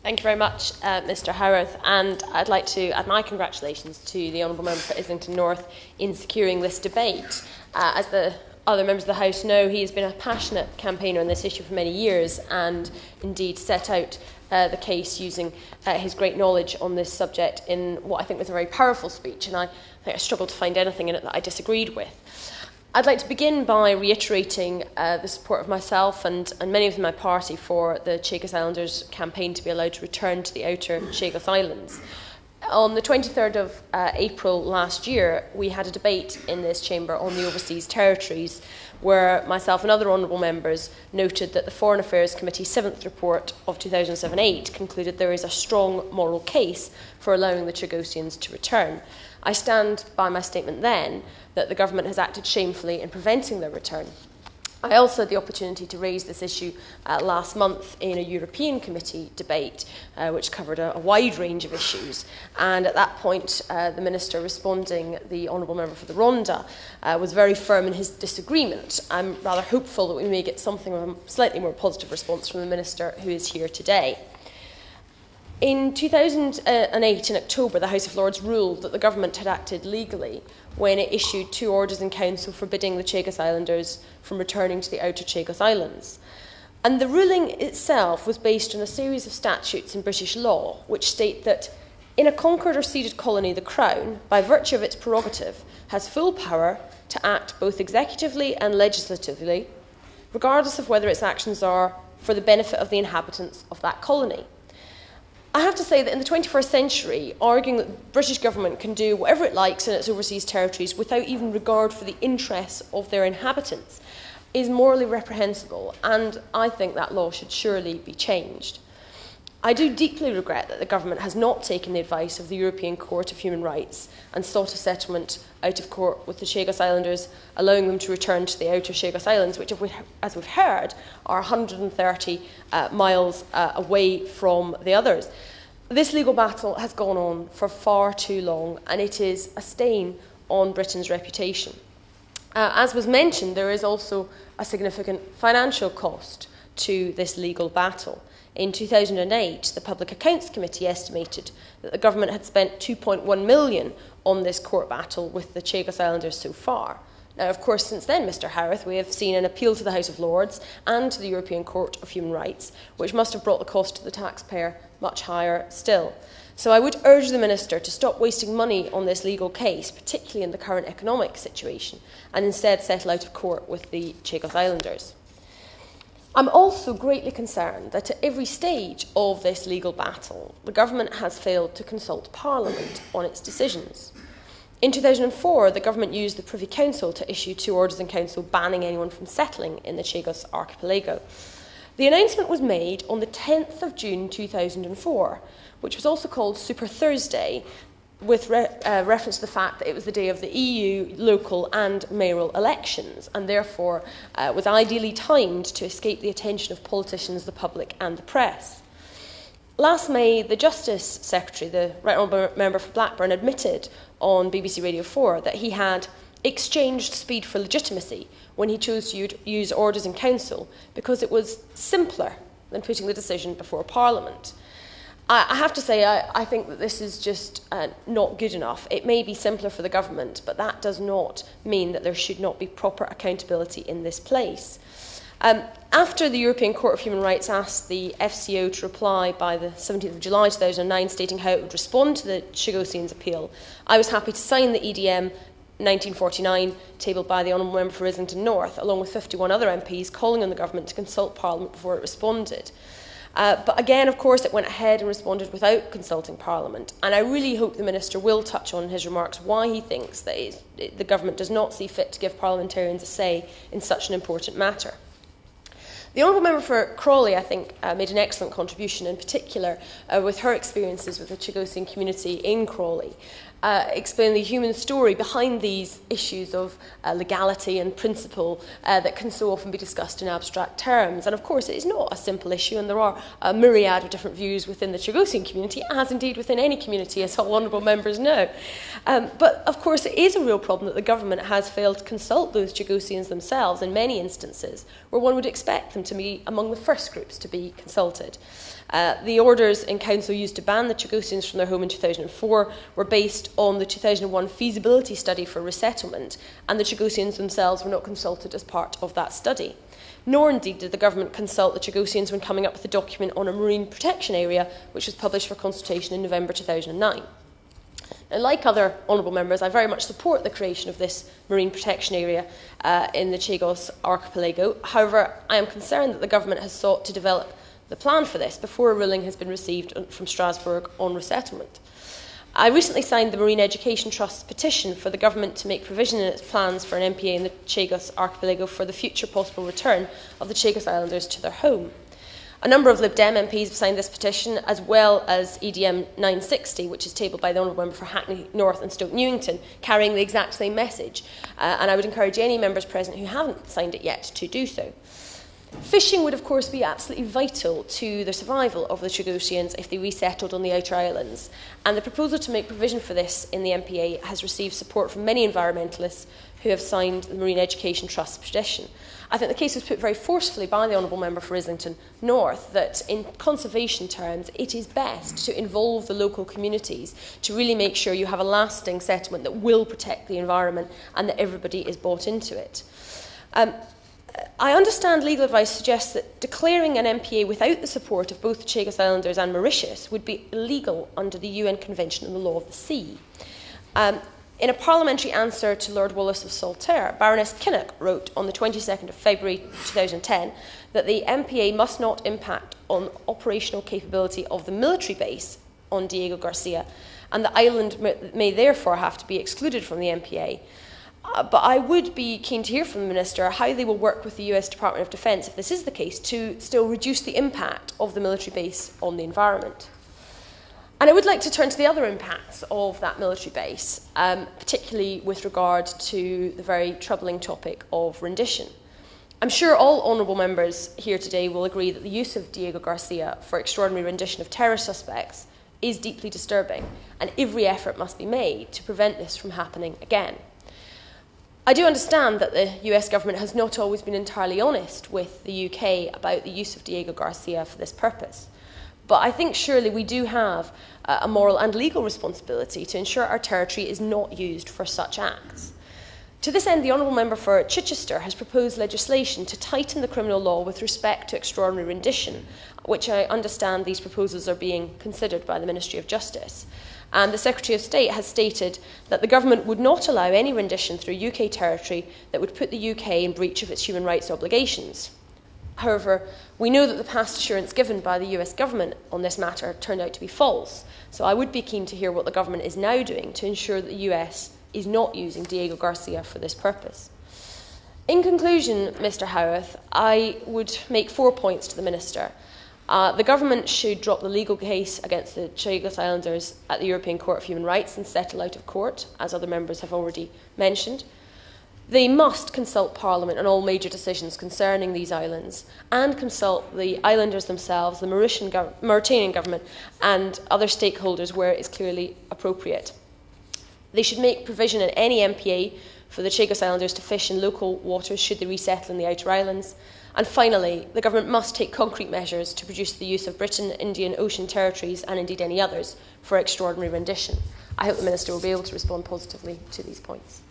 Thank you very much, Mr Howarth, and I'd like to add my congratulations to the Honourable Member for Islington North in securing this debate. As the other members of the House know, he has been a passionate campaigner on this issue for many years and indeed set out the case using his great knowledge on this subject in what I think was a very powerful speech, and I think I struggled to find anything in it that I disagreed with. I'd like to begin by reiterating the support of myself and many of my party for the Chagos Islanders campaign to be allowed to return to the outer Chagos Islands. On the 23rd of April last year, we had a debate in this chamber on the overseas territories where myself and other honourable members noted that the Foreign Affairs Committee's 7th report of 2007-8 concluded there is a strong moral case for allowing the Chagosians to return. I stand by my statement then that the government has acted shamefully in preventing their return. I also had the opportunity to raise this issue last month in a European Committee debate, which covered a wide range of issues. And at that point, the Minister responding, the Honourable Member for the Rhondda, was very firm in his disagreement. I'm rather hopeful that we may get something of a slightly more positive response from the Minister who is here today. In 2008, in October, the House of Lords ruled that the government had acted legally when it issued 2 orders in council forbidding the Chagos Islanders from returning to the outer Chagos Islands. And the ruling itself was based on a series of statutes in British law which state that in a conquered or ceded colony, the Crown, by virtue of its prerogative, has full power to act both executively and legislatively, regardless of whether its actions are for the benefit of the inhabitants of that colony. I have to say that in the 21st century, arguing that the British government can do whatever it likes in its overseas territories without even regard for the interests of their inhabitants is morally reprehensible, and I think that law should surely be changed. I do deeply regret that the government has not taken the advice of the European Court of Human Rights and sought a settlement out of court with the Chagos Islanders, allowing them to return to the outer Chagos Islands, which, as we've heard, are 130 miles away from the others. This legal battle has gone on for far too long, and it is a stain on Britain's reputation. As was mentioned, there is also a significant financial cost to this legal battle. In 2008, the Public Accounts Committee estimated that the government had spent £2.1 million on this court battle with the Chagos Islanders so far. Now, of course, since then, Mr Howarth, we have seen an appeal to the House of Lords and to the European Court of Human Rights, which must have brought the cost to the taxpayer much higher still. So I would urge the Minister to stop wasting money on this legal case, particularly in the current economic situation, and instead settle out of court with the Chagos Islanders. I'm also greatly concerned that at every stage of this legal battle, the government has failed to consult Parliament on its decisions. In 2004, the government used the Privy Council to issue 2 orders in council banning anyone from settling in the Chagos archipelago. The announcement was made on the 10th of June 2004, which was also called Super Thursday, with reference to the fact that it was the day of the EU local and mayoral elections, and therefore was ideally timed to escape the attention of politicians, the public and the press. Last May, the Justice Secretary, the Right Honourable Member for Blackburn, admitted on BBC Radio 4 that he had exchanged speed for legitimacy when he chose to use orders in council because it was simpler than putting the decision before Parliament. I have to say, I think that this is just not good enough. It may be simpler for the government, but that does not mean that there should not be proper accountability in this place. After the European Court of Human Rights asked the FCO to reply by the 17th of July 2009, stating how it would respond to the Chagosians' appeal, I was happy to sign the EDM 1949, tabled by the Honourable Member for Islington North, along with 51 other MPs, calling on the government to consult Parliament before it responded. But again, of course, it went ahead and responded without consulting Parliament. And I really hope the Minister will touch on in his remarks why he thinks that the government does not see fit to give parliamentarians a say in such an important matter. The Honourable Member for Crawley, I think, made an excellent contribution, in particular with her experiences with the Chagosian community in Crawley. explain the human story behind these issues of legality and principle that can so often be discussed in abstract terms. And of course, it is not a simple issue, and there are a myriad of different views within the Chagosian community, as indeed within any community, as all honourable members know. But of course, it is a real problem that the government has failed to consult those Chagosians themselves in many instances, where one would expect them to be among the first groups to be consulted. The orders in Council used to ban the Chagosians from their home in 2004 were based on the 2001 feasibility study for resettlement, and the Chagosians themselves were not consulted as part of that study. Nor indeed did the government consult the Chagosians when coming up with a document on a marine protection area, which was published for consultation in November 2009. And like other honourable members, I very much support the creation of this marine protection area in the Chagos archipelago. However, I am concerned that the government has sought to develop the plan for this before a ruling has been received from Strasbourg on resettlement. I recently signed the Marine Education Trust's petition for the government to make provision in its plans for an MPA in the Chagos archipelago for the future possible return of the Chagos Islanders to their home. A number of Lib Dem MPs have signed this petition, as well as EDM 960, which is tabled by the Honourable Member for Hackney North and Stoke Newington, carrying the exact same message. And I would encourage any members present who haven't signed it yet to do so. Fishing would, of course, be absolutely vital to the survival of the Chagosians if they resettled on the outer islands, and the proposal to make provision for this in the MPA has received support from many environmentalists who have signed the Marine Education Trust's petition. I think the case was put very forcefully by the Honourable Member for Islington North that in conservation terms it is best to involve the local communities to really make sure you have a lasting settlement that will protect the environment and that everybody is bought into it. I understand legal advice suggests that declaring an MPA without the support of both the Chagos Islanders and Mauritius would be illegal under the UN Convention on the Law of the Sea. In a parliamentary answer to Lord Wallace of Saltaire, Baroness Kinnock wrote on the 22nd of February 2010 that the MPA must not impact on operational capability of the military base on Diego Garcia, and the island may therefore have to be excluded from the MPA. But I would be keen to hear from the Minister how they will work with the US Department of Defence, if this is the case, to still reduce the impact of the military base on the environment. And I would like to turn to the other impacts of that military base, particularly with regard to the very troubling topic of rendition. I'm sure all honourable members here today will agree that the use of Diego Garcia for extraordinary rendition of terror suspects is deeply disturbing, and every effort must be made to prevent this from happening again. I do understand that the US government has not always been entirely honest with the UK about the use of Diego Garcia for this purpose. But I think surely we do have a moral and legal responsibility to ensure our territory is not used for such acts. To this end, the Honourable Member for Chichester has proposed legislation to tighten the criminal law with respect to extraordinary rendition, which I understand these proposals are being considered by the Ministry of Justice. And the Secretary of State has stated that the government would not allow any rendition through UK territory that would put the UK in breach of its human rights obligations. However, we know that the past assurance given by the US government on this matter turned out to be false, so I would be keen to hear what the government is now doing to ensure that the US is not using Diego Garcia for this purpose. In conclusion, Mr Howarth, I would make 4 points to the Minister. The government should drop the legal case against the Chagos Islanders at the European Court of Human Rights and settle out of court, as other members have already mentioned. They must consult Parliament on all major decisions concerning these islands and consult the islanders themselves, the Mauritanian government and other stakeholders where it is clearly appropriate. They should make provision in any MPA for the Chagos Islanders to fish in local waters should they resettle in the outer islands. And finally, the government must take concrete measures to produce the use of Britain, Indian Ocean territories and indeed any others for extraordinary rendition. I hope the Minister will be able to respond positively to these points.